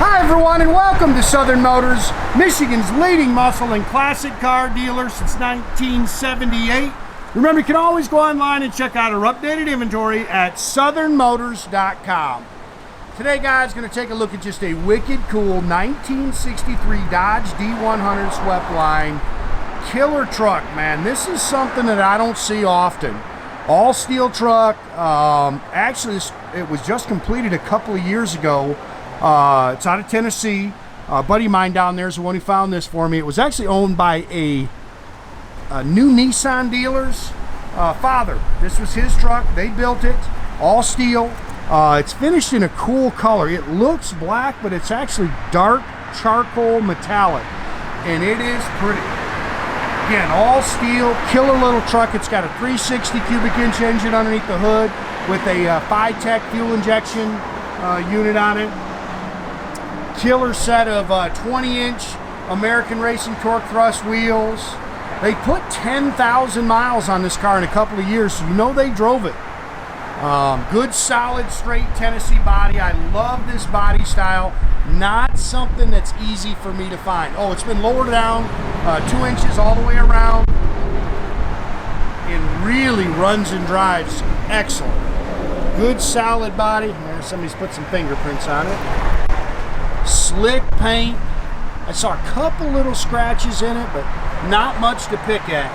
Hi everyone, and welcome to Southern Motors, Michigan's leading muscle and classic car dealer since 1978. Remember, you can always go online and check out our updated inventory at southernmotors.com. Today, guys, going to take a look at just a wicked cool 1963 Dodge D100 swept line killer truck, man. This is something that I don't see often. All steel truck. Actually, it was just completed a couple of years ago. It's out of Tennessee. A buddy of mine down there is the one who found this for me. It was actually owned by a new Nissan dealer's father. This was his truck. They built it, all steel. It's finished in a cool color. It looks black, but it's actually dark charcoal metallic, and it is pretty. Again, all steel, killer little truck. It's got a 360 cubic inch engine underneath the hood with a Fitech fuel injection unit on it. Killer set of 20-inch American Racing torque thrust wheels. They put 10,000 miles on this car in a couple of years, so you know they drove it. Good, solid, straight Tennessee body. I love this body style. Not something that's easy for me to find. Oh, it's been lowered down 2 inches all the way around. And really runs and drives excellent. Good, solid body. Man, somebody's put some fingerprints on it. Slick paint. I saw a couple little scratches in it, but not much to pick at.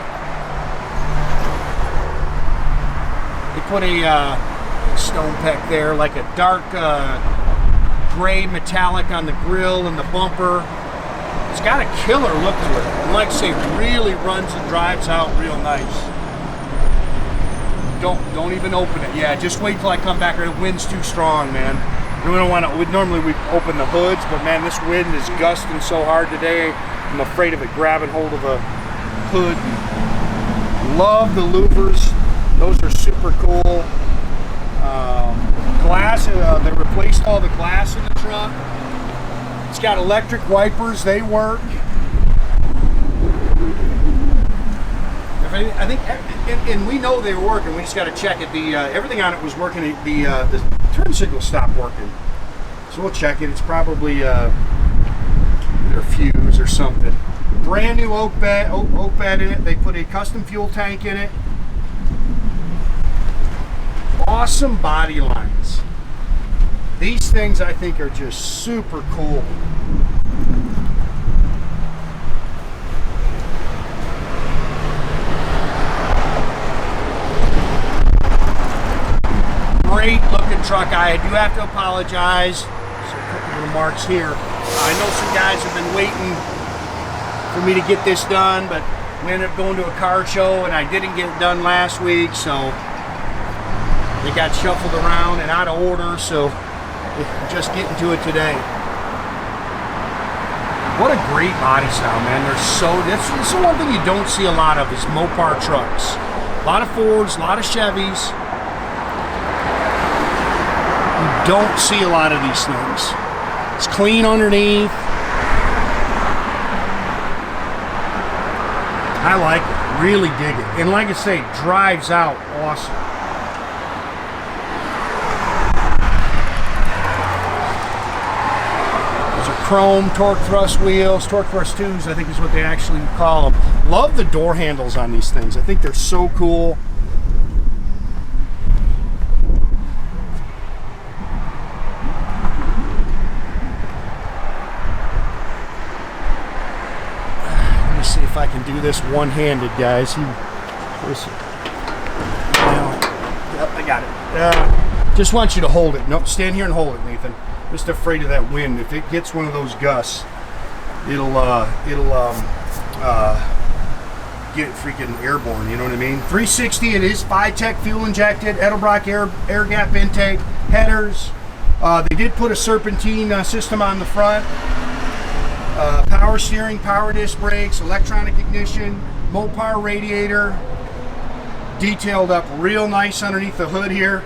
They put a stone peck there, like a dark gray metallic on the grill and the bumper. It's got a killer look to it. And like I say, really runs and drives out real nice. Don't even open it. Yeah, just wait till I come back. The wind's too strong, man. We don't want to. Normally we open the hoods, but man, this wind is gusting so hard today. I'm afraid of it grabbing hold of a hood. Love the louvers; those are super cool. Glass. They replaced all the glass in the truck. It's got electric wipers; they work. I think, and we know they were working. We just got to check it. Everything on it was working. The turn signal stopped working, so we'll check it. It's probably their fuse or something. Brand new oak bed in it. They put a custom fuel tank in it. Awesome body lines. These things I think are just super cool. Great looking truck. I do have to apologize. So a couple of remarks here. I know some guys have been waiting for me to get this done, but we ended up going to a car show and I didn't get it done last week, so they got shuffled around and out of order, so we're just getting to it today. What a great body style, man. This is the one thing you don't see a lot of is Mopar trucks. A lot of Fords, a lot of Chevys. Don't see a lot of these things. It's clean underneath. I like it, really dig it. And like I say, drives out awesome. Those are chrome torque thrust wheels, torque thrust 2s, I think is what they actually call them. Love the door handles on these things. I think they're so cool. See if I can do this one-handed, guys. Yep, I got it. Just want you to hold it. Nope, stand here and hold it, Nathan. Just afraid of that wind. If it gets one of those gusts, it'll get freaking airborne. You know what I mean? 360. It is Fitech fuel injected. Edelbrock air gap intake headers. They did put a serpentine system on the front. Power steering, power disc brakes, electronic ignition, Mopar radiator, detailed up real nice underneath the hood here.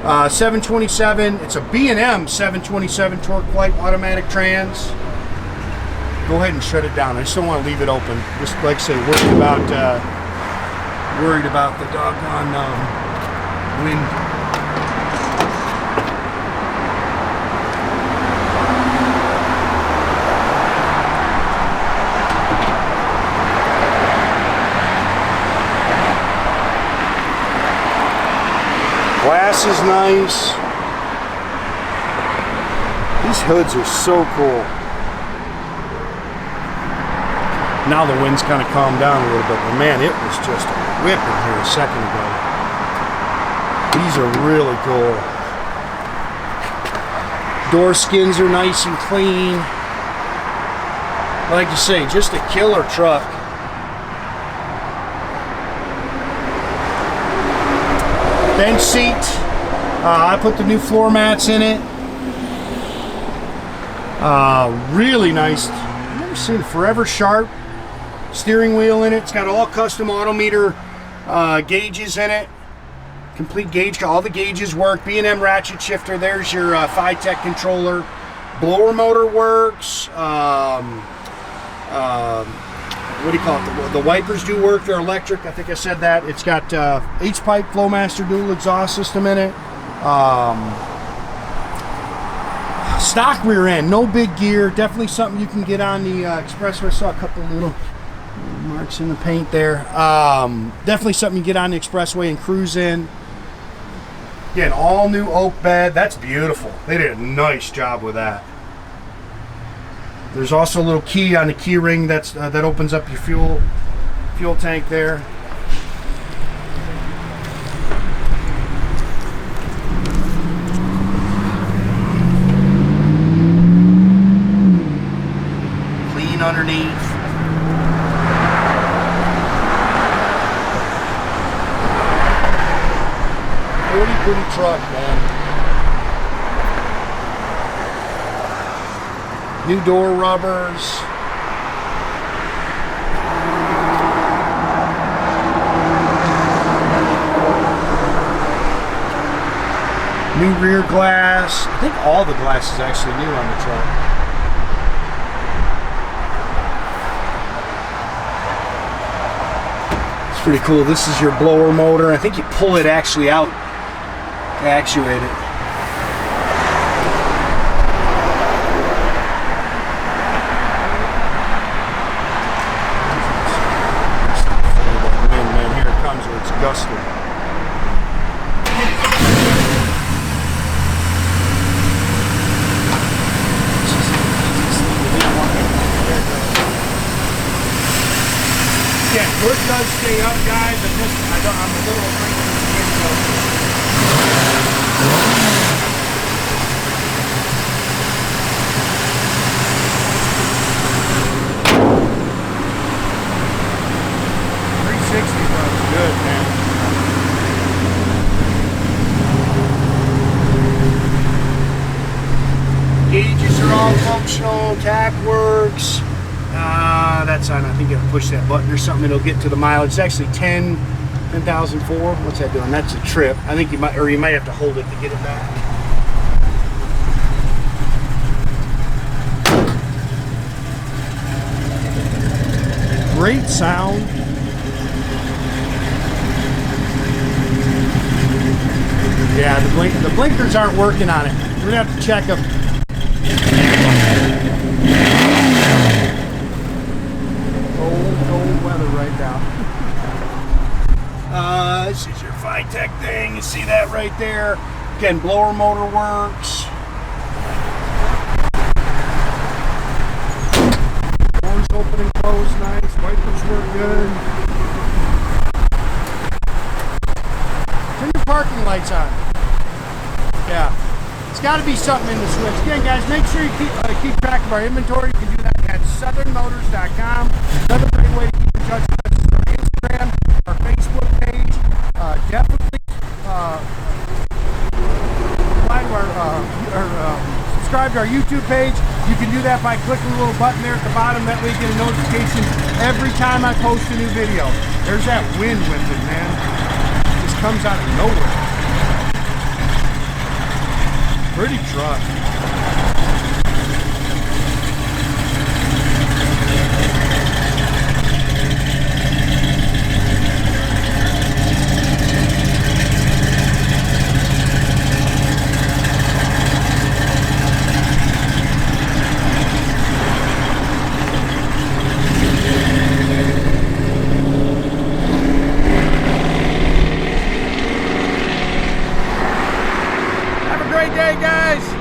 727, it's a B&M 727 Torqueflite automatic trans. Go ahead and shut it down. I just don't want to leave it open. Just like I say, worried about the doggone wind. Glass is nice. These hoods are so cool. Now the wind's kind of calmed down a little bit, but man, it was just whipping here a second ago. These are really cool. Door skins are nice and clean. Like you say, just a killer truck. Bench seat. I put the new floor mats in it. Really nice. I've never seen Forever Sharp steering wheel in it. It's got all custom Autometer gauges in it. Complete gauge. All the gauges work. B&M ratchet shifter. There's your Fitech controller. Blower motor works. What do you call it? The wipers do work. They're electric. I think I said that. It's got H-pipe Flowmaster dual exhaust system in it. Stock rear end. No big gear. Definitely something you can get on the expressway. I saw a couple little marks in the paint there. Definitely something you get on the expressway and cruise in. Again, all new oak bed. That's beautiful. They did a nice job with that. There's also a little key on the key ring that opens up your fuel tank there. Clean underneath. Pretty truck, man. New door rubbers. New rear glass. I think all the glass is actually new on the truck. It's pretty cool. This is your blower motor. I think you pull it actually out to actuate it. Man, here it comes where it's gusting. Yeah, hood does stay up, guys. I'm a little afraid of this window. Good, man. Gauges are all functional. Tack works. That's on. I think you have to push that button or something. It'll get to the mileage. It's actually 10,004. What's that doing? That's a trip. I think you might have to hold it to get it back. Great sound. Yeah, the blinkers aren't working on it. We're gonna have to check them. Cold weather right now. This is your Fitech thing. You see that right there? Again, blower motor works. Doors open and close nice. Wipers work good. Turn your parking lights on. Yeah, it's got to be something in the switch. Again, guys, make sure you keep track of our inventory. You can do that at southernmotors.com. Another great way to keep in touch with us is our Instagram, our Facebook page. Definitely subscribe to our YouTube page. You can do that by clicking the little button there at the bottom. That way you get a notification every time I post a new video. There's that wind whipping, man. It just comes out of nowhere. Pretty truck. great day, guys.